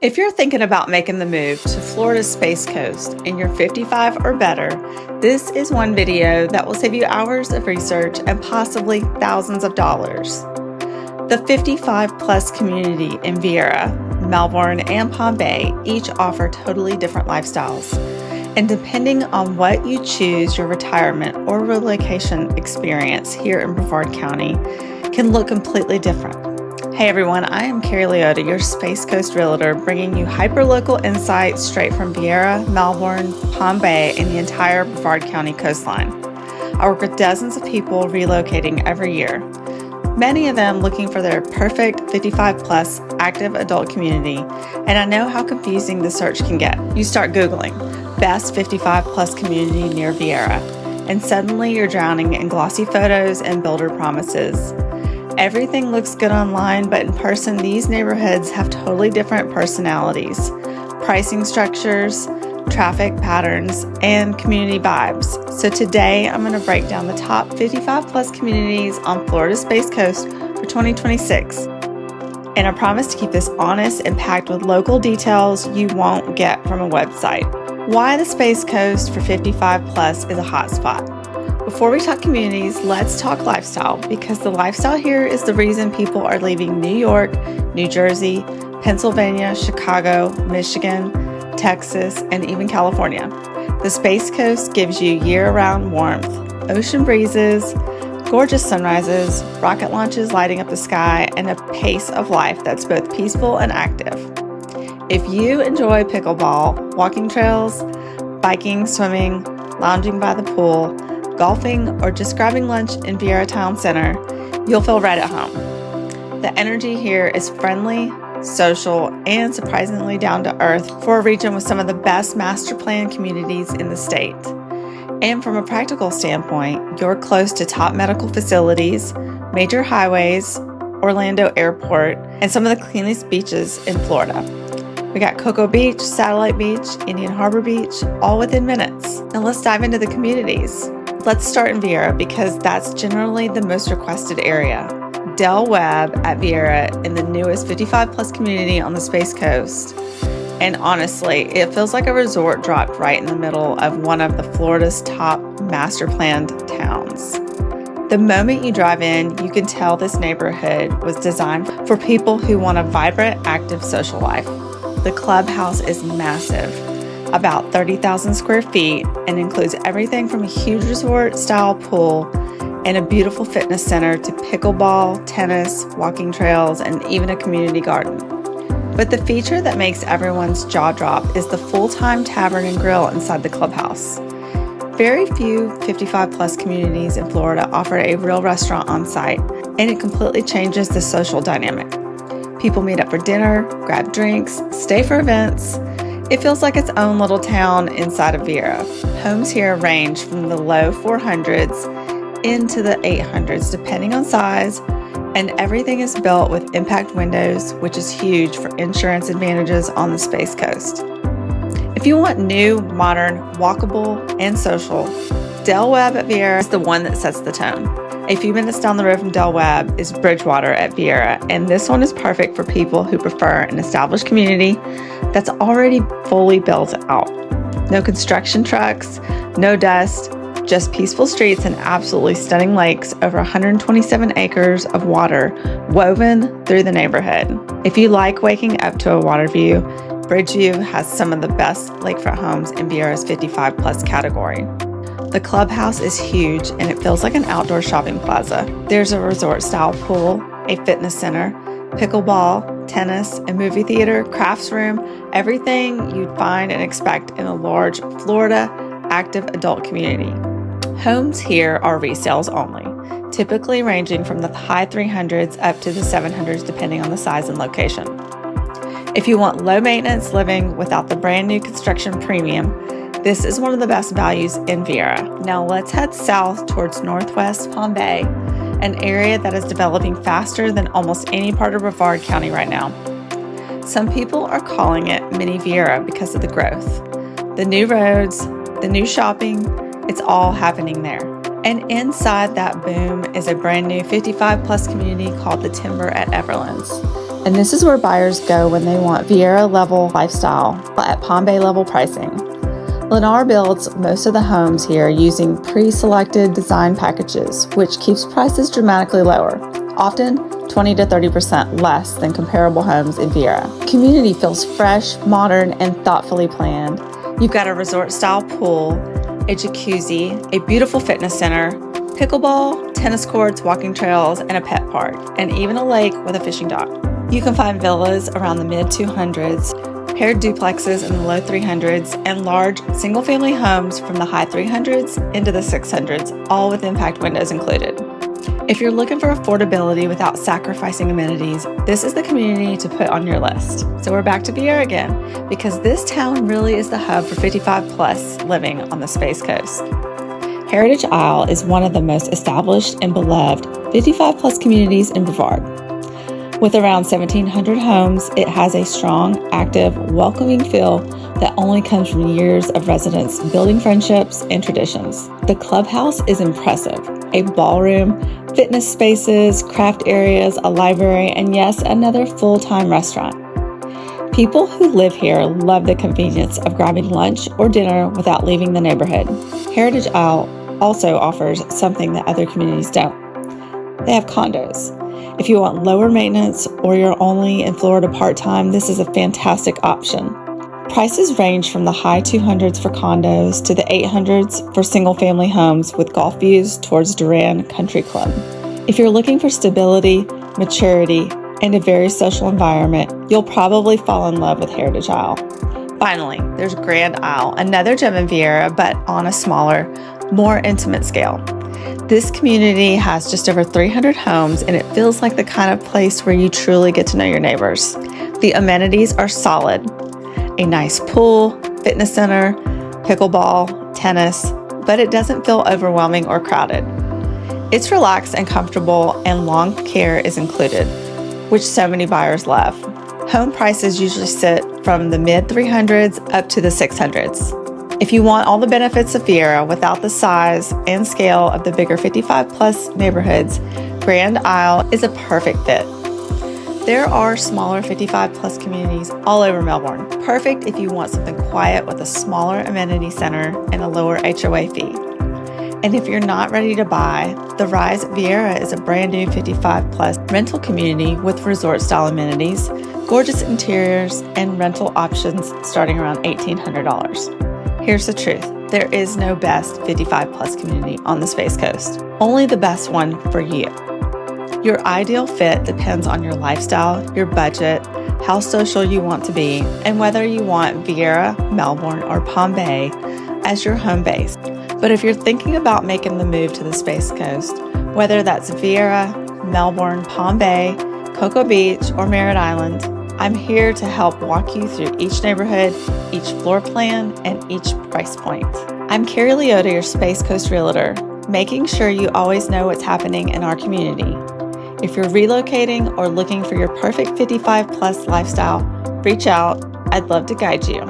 If you're thinking about making the move to Florida's Space Coast and you're 55 or better, this is one video that will save you hours of research and possibly thousands of dollars. The 55 plus community in Viera, Melbourne, and Palm Bay each offer totally different lifestyles. And depending on what you choose, your retirement or relocation experience here in Brevard County can look completely different. Hey everyone, I am Carrie Liotta, your Space Coast Realtor, bringing you hyper-local insights straight from Viera, Melbourne, Palm Bay, and the entire Brevard County coastline. I work with dozens of people relocating every year, many of them looking for their perfect 55-plus active adult community, and I know how confusing the search can get. You start Googling, best 55-plus community near Viera, and suddenly you're drowning in glossy photos and builder promises. Everything looks good online, but in person, these neighborhoods have totally different personalities, pricing structures, traffic patterns, and community vibes. So today, I'm going to break down the top 55 plus communities on Florida's Space Coast for 2026. And I promise to keep this honest and packed with local details you won't get from a website. Why the Space Coast for 55 plus is a hotspot. Before we talk communities, let's talk lifestyle, because the lifestyle here is the reason people are leaving New York, New Jersey, Pennsylvania, Chicago, Michigan, Texas, and even California. The Space Coast gives you year-round warmth, ocean breezes, gorgeous sunrises, rocket launches lighting up the sky, and a pace of life that's both peaceful and active. If you enjoy pickleball, walking trails, biking, swimming, lounging by the pool, golfing, or just grabbing lunch in Viera Town Center, you'll feel right at home. The energy here is friendly, social, and surprisingly down to earth for a region with some of the best master plan communities in the state. And from a practical standpoint, you're close to top medical facilities, major highways, Orlando Airport, and some of the cleanest beaches in Florida. We got Cocoa Beach, Satellite Beach, Indian Harbor Beach, all within minutes. Now let's dive into the communities. Let's start in Viera because that's generally the most requested area. Webb at Viera in the newest 55 plus community on the Space Coast. And honestly, it feels like a resort dropped right in the middle of one of the Florida's top master planned towns. The moment you drive in, you can tell this neighborhood was designed for people who want a vibrant, active social life. The clubhouse is massive, about 30,000 square feet, and includes everything from a huge resort-style pool and a beautiful fitness center to pickleball, tennis, walking trails, and even a community garden. But the feature that makes everyone's jaw drop is the full-time tavern and grill inside the clubhouse. Very few 55-plus communities in Florida offer a real restaurant on site, and it completely changes the social dynamic. People meet up for dinner, grab drinks, stay for events. It feels like its own little town inside of Viera. Homes here range from the low 400s into the 800s, depending on size, and everything is built with impact windows, which is huge for insurance advantages on the Space Coast. If you want new, modern, walkable, and social, Webb at Viera is the one that sets the tone. A few minutes down the road from Webb is Bridgewater at Viera, and this one is perfect for people who prefer an established community that's already fully built out. No construction trucks, no dust, just peaceful streets and absolutely stunning lakes, over 127 acres of water woven through the neighborhood. If you like waking up to a water view, Bridgeview has some of the best lakefront homes in Viera's 55 plus category. The clubhouse is huge and it feels like an outdoor shopping plaza. There's a resort-style pool, a fitness center, pickleball, tennis, a movie theater, crafts room, everything you'd find and expect in a large Florida active adult community. Homes here are resales only, typically ranging from the high 300s up to the 700s depending on the size and location. If you want low maintenance living without the brand new construction premium, this is one of the best values in Viera. Now let's head south towards Northwest Palm Bay, an area that is developing faster than almost any part of Brevard County right now. Some people are calling it Mini Viera because of the growth. The new roads, the new shopping, it's all happening there. And inside that boom is a brand new 55 plus community called the Timber at Everlands. And this is where buyers go when they want Viera level lifestyle at Palm Bay level pricing. Lennar builds most of the homes here using pre-selected design packages, which keeps prices dramatically lower, often 20 to 30% less than comparable homes in Viera. The community feels fresh, modern, and thoughtfully planned. You've got a resort-style pool, a jacuzzi, a beautiful fitness center, pickleball, tennis courts, walking trails, and a pet park, and even a lake with a fishing dock. You can find villas around the mid-200s, paired duplexes in the low 300s, and large single-family homes from the high 300s into the 600s, all with impact windows included. If you're looking for affordability without sacrificing amenities, this is the community to put on your list. So we're back to Viera again, because this town really is the hub for 55 plus living on the Space Coast. Heritage Isle is one of the most established and beloved 55 plus communities in Brevard. With around 1,700 homes, it has a strong, active, welcoming feel that only comes from years of residents building friendships and traditions. The clubhouse is impressive. A ballroom, fitness spaces, craft areas, a library, and yes, another full-time restaurant. People who live here love the convenience of grabbing lunch or dinner without leaving the neighborhood. Heritage Isle also offers something that other communities don't. They have condos. If you want lower maintenance or you're only in Florida part-time, this is a fantastic option. Prices range from the high 200s for condos to the 800s for single-family homes with golf views towards Duran Country Club. If you're looking for stability, maturity, and a very social environment, you'll probably fall in love with Heritage Isle. Finally, there's Grand Isle, another gem in Viera, but on a smaller, more intimate scale. This community has just over 300 homes, and it feels like the kind of place where you truly get to know your neighbors. The amenities are solid. A nice pool, fitness center, pickleball, tennis, but it doesn't feel overwhelming or crowded. It's relaxed and comfortable, and lawn care is included, which so many buyers love. Home prices usually sit from the mid-300s up to the 600s. If you want all the benefits of Viera without the size and scale of the bigger 55-plus neighborhoods, Grand Isle is a perfect fit. There are smaller 55-plus communities all over Melbourne, perfect if you want something quiet with a smaller amenity center and a lower HOA fee. And if you're not ready to buy, the Rise Viera is a brand new 55-plus rental community with resort-style amenities, gorgeous interiors, and rental options starting around $1,800. Here's the truth. There is no best 55-plus community on the Space Coast. Only the best one for you. Your ideal fit depends on your lifestyle, your budget, how social you want to be, and whether you want Viera, Melbourne, or Palm Bay as your home base. But if you're thinking about making the move to the Space Coast, whether that's Viera, Melbourne, Palm Bay, Cocoa Beach, or Merritt Island, I'm here to help walk you through each neighborhood, each floor plan, and each price point. I'm Carrie Liotta, your Space Coast Realtor, making sure you always know what's happening in our community. If you're relocating or looking for your perfect 55-plus lifestyle, reach out. I'd love to guide you.